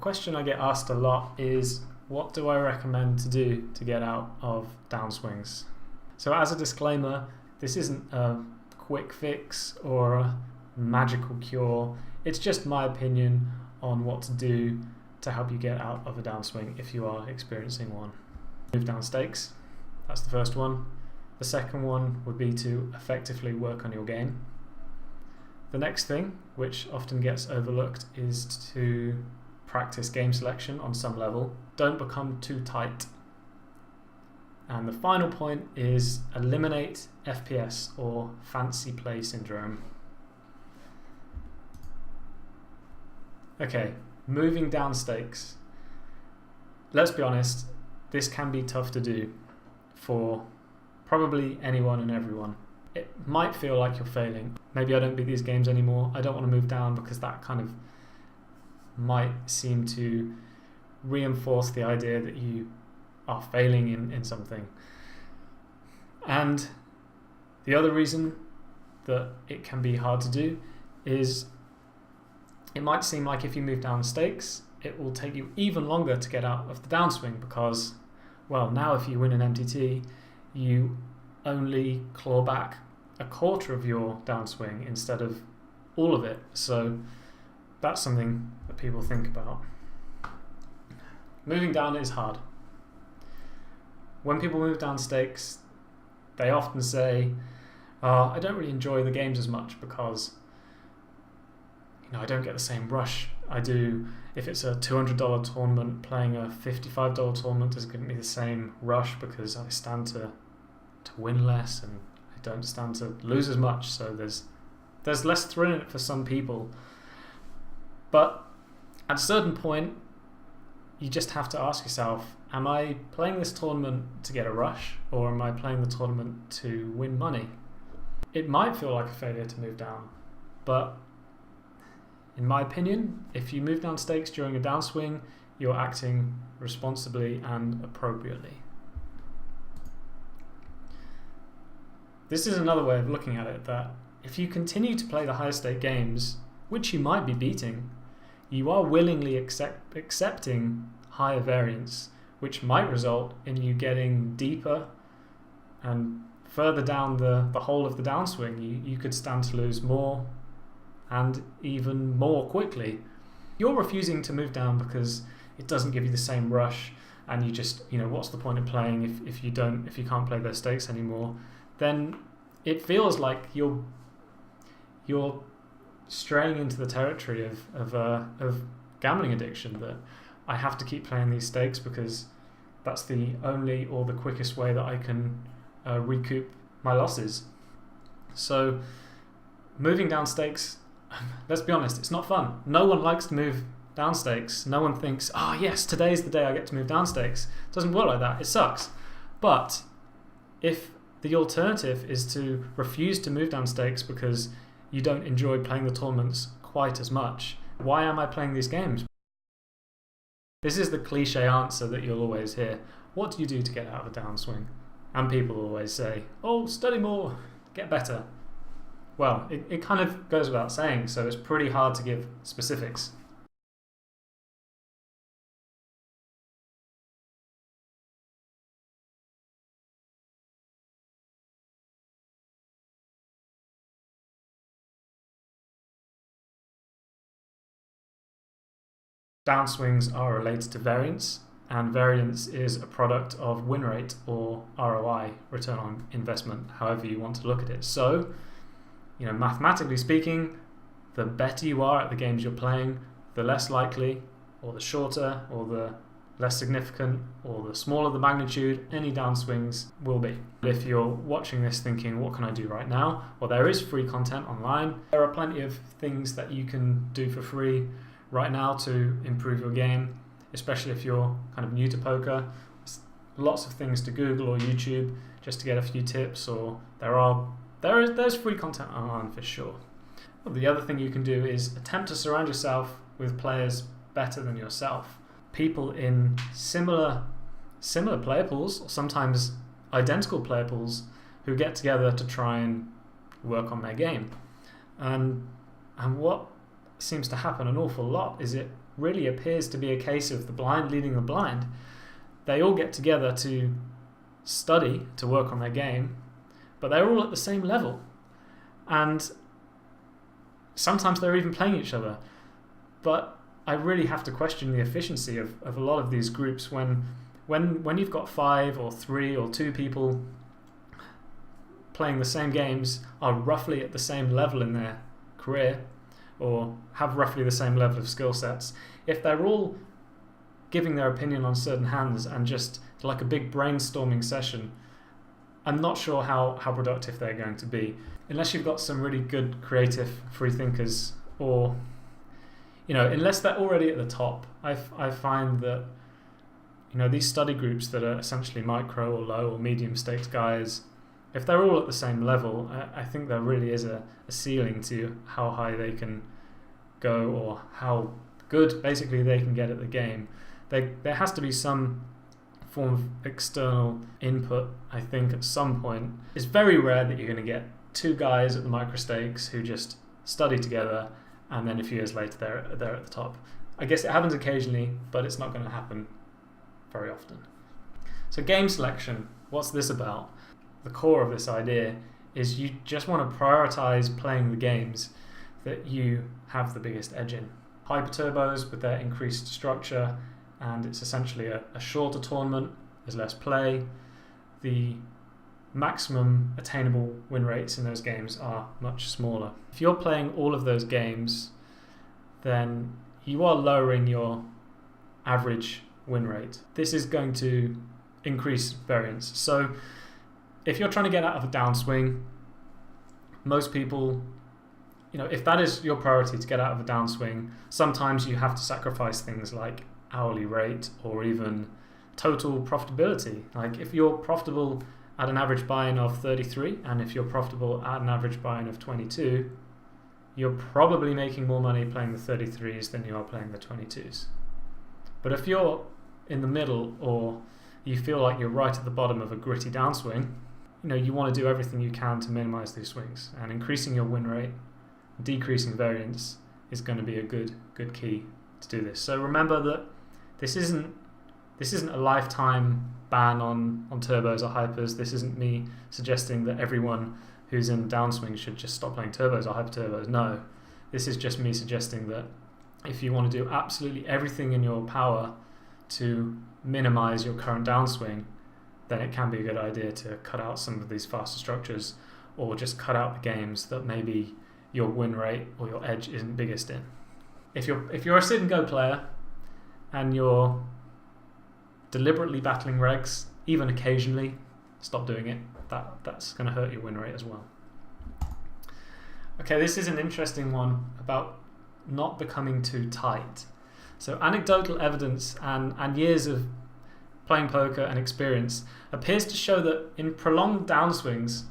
question I get asked a lot is, what do I recommend to do to get out of downswings? So as a disclaimer, this isn't a quick fix or a magical cure. It's just my opinion on what to do to help you get out of a downswing if you are experiencing one. Move down stakes, that's the first one. The second one would be to effectively work on your game. The next thing, which often gets overlooked, is to practice game selection on some level. Don't become too tight. And the final point is eliminate FPS or fancy play syndrome. Okay, moving down stakes. Let's be honest, this can be tough to do for probably anyone and everyone. It might feel like you're failing. Maybe I don't beat these games anymore. I don't want to move down, because that kind of might seem to reinforce the idea that you are failing in something. And the other reason that it can be hard to do is it might seem like if you move down stakes, it will take you even longer to get out of the downswing, because, well, now if you win an MTT, you only claw back a quarter of your downswing instead of all of it. So that's something that people think about. Moving down is hard. When people move down stakes, they often say, I don't really enjoy the games as much because I don't get the same rush I do if it's a $200 tournament. Playing a $55 tournament doesn't give me the same rush because I stand to win less and I don't stand to lose as much, so there's less thrill in it for some people. But at a certain point, you just have to ask yourself, am I playing this tournament to get a rush, or am I playing the tournament to win money? It might feel like a failure to move down, but in my opinion, if you move down stakes during a downswing, you're acting responsibly and appropriately. This is another way of looking at it, that if you continue to play the higher stake games, which you might be beating, you are willingly accepting higher variance, which might result in you getting deeper and further down the whole of the downswing. You could stand to lose more and even more quickly. You're refusing to move down because it doesn't give you the same rush, and you just, what's the point of playing if you can't play those stakes anymore? Then it feels like you're straying into the territory of gambling addiction, that I have to keep playing these stakes because that's the only or the quickest way that I can recoup my losses. So moving down stakes, let's be honest, it's not fun. No one likes to move down stakes. No one thinks, yes, today's the day I get to move down stakes. It doesn't work like that. It sucks. But if the alternative is to refuse to move down stakes because you don't enjoy playing the tournaments quite as much, why am I playing these games? This is the cliche answer that you'll always hear. What do you do to get out of a downswing? And people always say, study more, get better. Well, it kind of goes without saying, so it's pretty hard to give specifics. Downswings are related to variance, and variance is a product of win rate, or ROI, return on investment, however you want to look at it. So, mathematically speaking, the better you are at the games you're playing, the less likely, or the shorter, or the less significant, or the smaller the magnitude any downswings will be. If you're watching this thinking, what can I do right now? Well, there is free content online. There are plenty of things that you can do for free right now to improve your game, especially if you're kind of new to poker. There's lots of things to Google or YouTube just to get a few tips, or there's free content online for sure. Well, the other thing you can do is attempt to surround yourself with players better than yourself. People in similar player pools, or sometimes identical player pools, who get together to try and work on their game. And what seems to happen an awful lot is it really appears to be a case of the blind leading the blind. They all get together to study, to work on their game, but they're all at the same level. And sometimes they're even playing each other. But I really have to question the efficiency of a lot of these groups when you've got 5 or 3 or 2 people playing the same games, are roughly at the same level in their career or have roughly the same level of skill sets. If they're all giving their opinion on certain hands and just like a big brainstorming session, I'm not sure how productive they're going to be. Unless you've got some really good creative free thinkers, or unless they're already at the top. I find that these study groups that are essentially micro or low or medium stakes guys, if they're all at the same level, I think there really is a ceiling to how high they can go or how good basically they can get at the game. There has to be some form of external input, I think, at some point. It's very rare that you're going to get 2 guys at the micro stakes who just study together and then a few years later they're at the top. I guess it happens occasionally, but it's not going to happen very often. So game selection, what's this about? The core of this idea is you just want to prioritize playing the games that you have the biggest edge in. Hyper turbos with their increased structure, and it's essentially a shorter tournament, there's less play. The maximum attainable win rates in those games are much smaller. If you're playing all of those games, then you are lowering your average win rate. This is going to increase variance. So if you're trying to get out of a downswing, most people, if that is your priority to get out of a downswing, sometimes you have to sacrifice things like hourly rate or even total profitability. Like if you're profitable at an average buy-in of 33 and if you're profitable at an average buy-in of 22, you're probably making more money playing the 33s than you are playing the 22s. But if you're in the middle or you feel like you're right at the bottom of a gritty downswing, you want to do everything you can to minimize these swings, and increasing your win rate, decreasing variance is going to be a good key to do this. So remember that this isn't a lifetime ban on turbos or hypers. This isn't me suggesting that everyone who's in downswing should just stop playing turbos or hyper turbos. No, this is just me suggesting that if you want to do absolutely everything in your power to minimize your current downswing, then it can be a good idea to cut out some of these faster structures or just cut out the games that maybe your win rate or your edge isn't biggest in. If you're a sit and go player and you're deliberately battling regs, even occasionally, stop doing it. That's going to hurt your win rate as well. Okay, this is an interesting one about not becoming too tight. So anecdotal evidence and years of playing poker and experience appears to show that in prolonged downswings,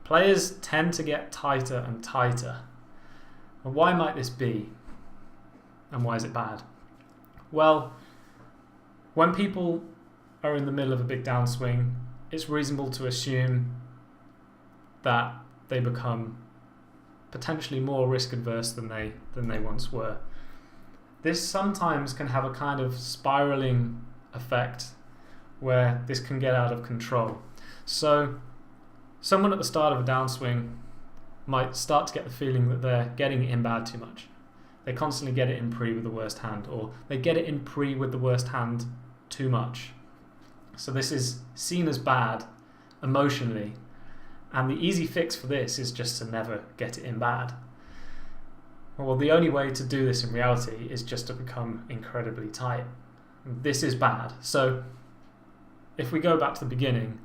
players tend to get tighter and tighter. And why might this be? And why is it bad? Well, when people are in the middle of a big downswing, it's reasonable to assume that they become potentially more risk adverse than they once were. This sometimes can have a kind of spiraling effect where this can get out of control. So someone at the start of a downswing might start to get the feeling that they're getting it in bad too much. They constantly get it in pre with the worst hand, or they get it in pre with the worst hand too much. So this is seen as bad emotionally, and the easy fix for this is just to never get it in bad. Well, the only way to do this in reality is just to become incredibly tight. This is bad. So if we go back to the beginning,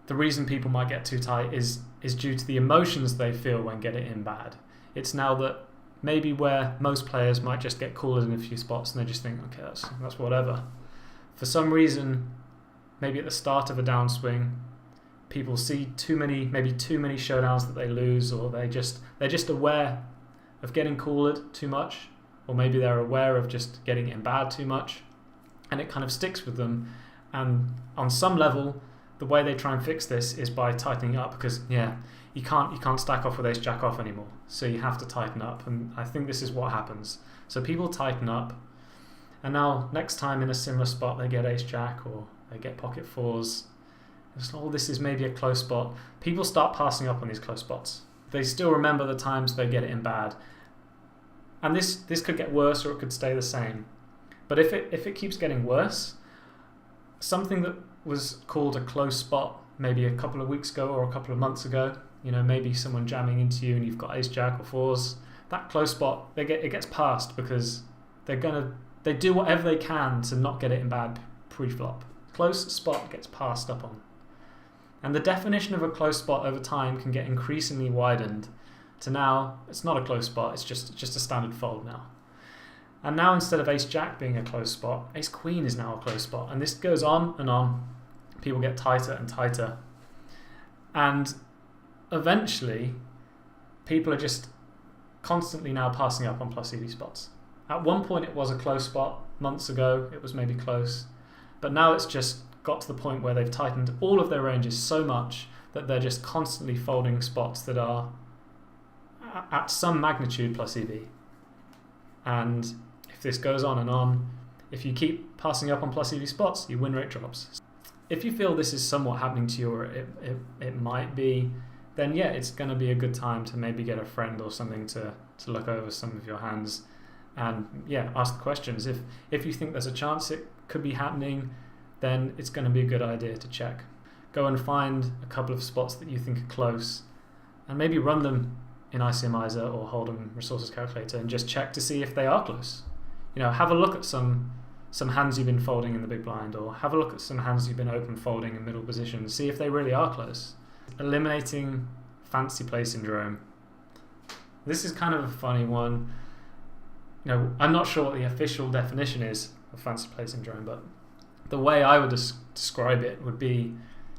the reason people might get too tight is due to the emotions they feel when getting it in bad. It's now that maybe where most players might just get called in a few spots and they just think, okay, that's whatever. For some reason, maybe at the start of a downswing, people see too many showdowns that they lose, or they're just aware of getting called too much, or maybe they're aware of just getting it in bad too much, and it kind of sticks with them. And on some level, the way they try and fix this is by tightening up, because you can't stack off with ace jack off anymore, so you have to tighten up. And I think this is what happens. So people tighten up, and now next time in a similar spot they get ace jack or they get pocket fours. This is maybe a close spot. People start passing up on these close spots. They still remember the times they get it in bad. And this could get worse or it could stay the same. But if it keeps getting worse, something that was called a close spot maybe a couple of weeks ago or a couple of months ago, maybe someone jamming into you and you've got ace jack or fours, that close spot, it gets passed because they do whatever they can to not get it in bad pre-flop. Close spot gets passed up on. And the definition of a close spot over time can get increasingly widened to now it's not a close spot, it's just a standard fold now. And now instead of ace jack being a close spot, ace queen is now a close spot. And this goes on and on. People get tighter and tighter. And eventually, people are just constantly now passing up on plus EV spots. At one point it was a close spot. Months ago it was maybe close. But now it's just got to the point where they've tightened all of their ranges so much that they're just constantly folding spots that are at some magnitude plus EV. And if this goes on and on, if you keep passing up on plus EV spots, your win rate drops. If you feel this is somewhat happening to you, or it might be, then yeah, it's going to be a good time to maybe get a friend or something to look over some of your hands and yeah, ask the questions. If you think there's a chance it could be happening, then it's going to be a good idea to check. Go and find a couple of spots that you think are close and maybe run them in ICMizer or Hold'em Resources Calculator and just check to see if they are close. Have a look at some hands you've been folding in the big blind, or have a look at some hands you've been open folding in middle position, see if they really are close. Eliminating fancy play syndrome. This is kind of a funny one. I'm not sure what the official definition is of fancy play syndrome, but the way I would describe it would be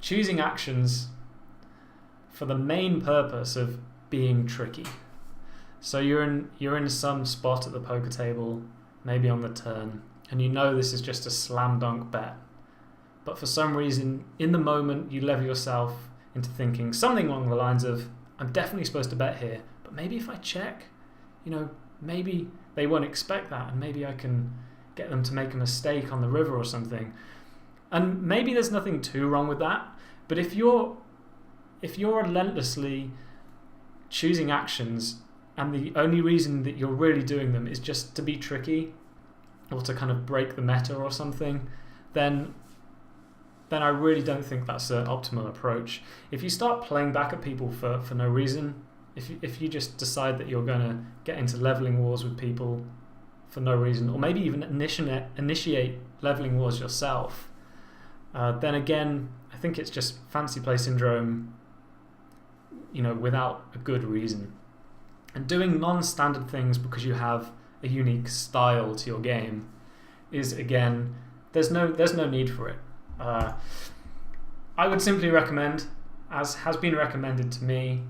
choosing actions for the main purpose of being tricky. So you're in some spot at the poker table, maybe on the turn, and this is just a slam dunk bet. But for some reason, in the moment, you level yourself into thinking something along the lines of, I'm definitely supposed to bet here, but maybe if I check, maybe they won't expect that, and maybe I can get them to make a mistake on the river or something. And maybe there's nothing too wrong with that, but if you're relentlessly choosing actions and the only reason that you're really doing them is just to be tricky or to kind of break the meta or something, then I really don't think that's an optimal approach. If you start playing back at people for no reason, if you just decide that you're going to get into leveling wars with people for no reason, or maybe even initiate leveling wars yourself, then again, I think it's just fancy play syndrome, without a good reason. And doing non-standard things because you have a unique style to your game is, again, there's no need for it. I would simply recommend, as has been recommended to me,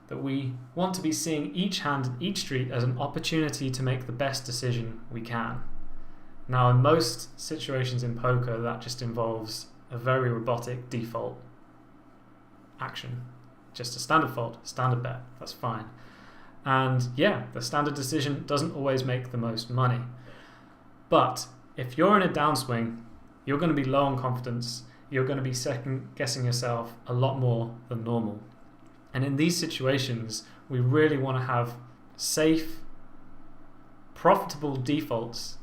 that we want to be seeing each hand and each street as an opportunity to make the best decision we can. Now, in most situations in poker, that just involves a very robotic default action. Just a standard fold, standard bet, that's fine. And yeah, the standard decision doesn't always make the most money. But if you're in a downswing, you're going to be low on confidence, you're going to be second guessing yourself a lot more than normal. And in these situations, we really want to have safe, profitable defaults.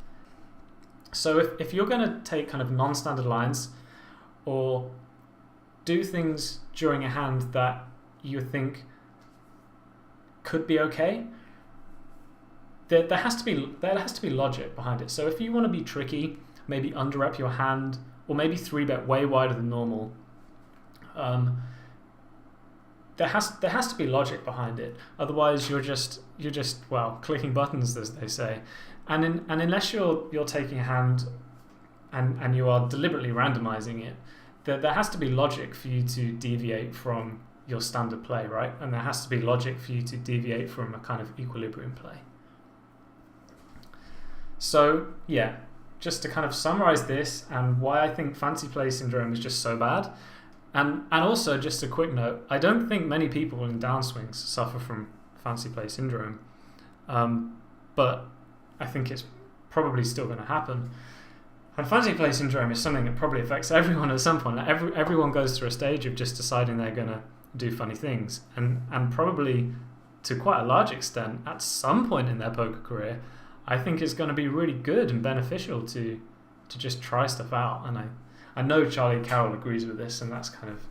So if you're going to take kind of non-standard lines or do things during a hand that you think could be okay, there has to be logic behind it. So if you want to be tricky, maybe underrep your hand, or maybe 3-bet way wider than normal, there has to be logic behind it. Otherwise, you're just clicking buttons, as they say. And unless you're taking a hand and you are deliberately randomizing it, there has to be logic for you to deviate from your standard play, right? And there has to be logic for you to deviate from a kind of equilibrium play. So yeah, just to kind of summarize this and why I think fancy play syndrome is just so bad. And also, just a quick note, I don't think many people in downswings suffer from fancy play syndrome. But I think it's probably still going to happen. And fantasy play syndrome is something that probably affects everyone at some point. Like everyone goes through a stage of just deciding they're going to do funny things, and probably to quite a large extent at some point in their poker career, I think it's going to be really good and beneficial to just try stuff out. And I know Charlie Carroll agrees with this, and that's kind of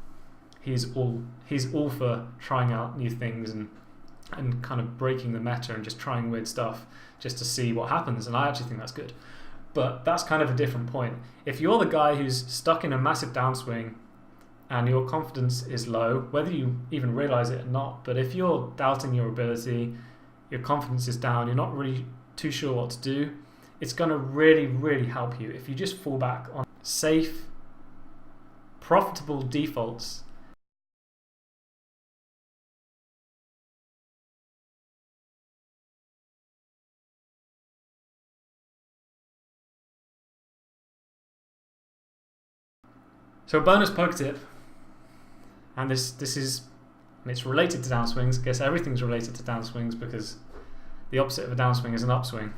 he's all for trying out new things and kind of breaking the meta and just trying weird stuff just to see what happens, and I actually think that's good. But that's kind of a different point. If you're the guy who's stuck in a massive downswing and your confidence is low, whether you even realize it or not, but if you're doubting your ability, your confidence is down, you're not really too sure what to do, it's going to really, really help you if you just fall back on safe, profitable defaults. So a bonus poker tip, and this is, it's related to downswings. I guess everything's related to downswings because the opposite of a downswing is an upswing.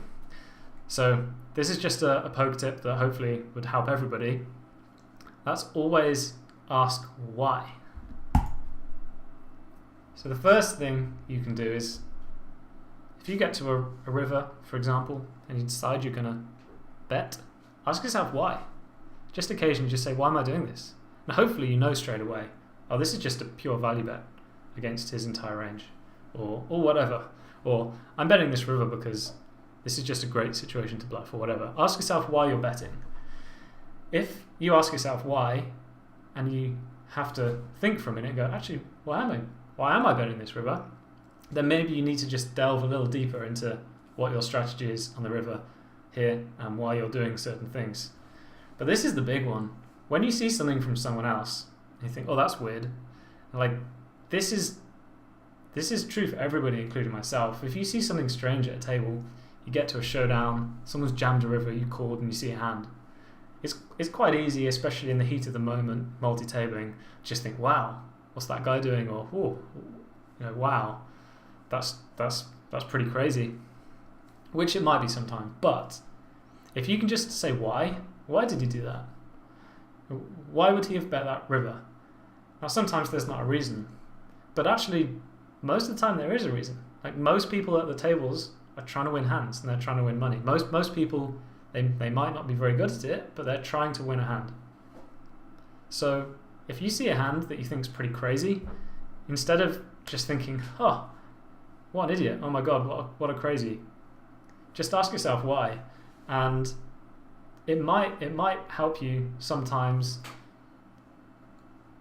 So this is just a poker tip that hopefully would help everybody. That's always ask why. So the first thing you can do is, if you get to a river, for example, and you decide you're going to bet, ask yourself why. Just occasionally just say, why am I doing this? And hopefully you know straight away, oh, this is just a pure value bet against his entire range, or whatever. Or I'm betting this river because this is just a great situation to bluff, or whatever. Ask yourself why you're betting. If you ask yourself why, and you have to think for a minute and go, actually, why am I betting this river? Then maybe you need to just delve a little deeper into what your strategy is on the river here and why you're doing certain things. But this is the big one. When you see something from someone else, and you think, oh, that's weird. Like, this is true for everybody, including myself. If you see something strange at a table, you get to a showdown, someone's jammed a river, you called, and you see a hand. It's quite easy, especially in the heat of the moment, multi-tabling, just think, wow, what's that guy doing? Or, oh, wow, that's pretty crazy. Which it might be sometimes. But if you can just say why did he do that? Why would he have bet that river? Now, sometimes there's not a reason, but actually, most of the time there is a reason. Like, most people at the tables are trying to win hands and they're trying to win money. Most people, they might not be very good at it, but they're trying to win a hand. So if you see a hand that you think is pretty crazy, instead of just thinking, oh, what an idiot, oh my god, what a crazy, just ask yourself why. And it might help you sometimes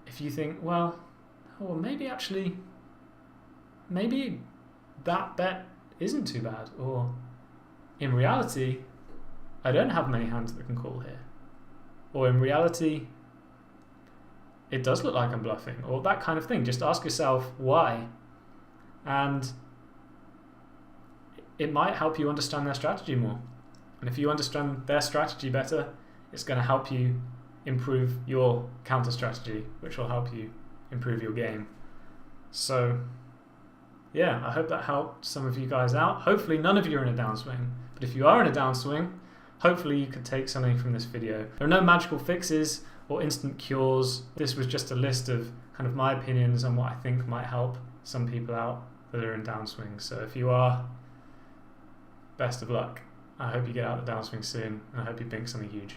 if you think, well, maybe that bet isn't too bad, or in reality, I don't have many hands that can call here, or in reality, it does look like I'm bluffing, or that kind of thing. Just ask yourself why, and it might help you understand their strategy more. And if you understand their strategy better, it's going to help you improve your counter strategy, which will help you improve your game. So yeah, I hope that helped some of you guys out. Hopefully none of you are in a downswing, but if you are in a downswing, hopefully you could take something from this video. There are no magical fixes or instant cures. This was just a list of kind of my opinions on what I think might help some people out that are in downswings. So if you are, best of luck. I hope you get out of the downswing soon, and I hope you bink something huge.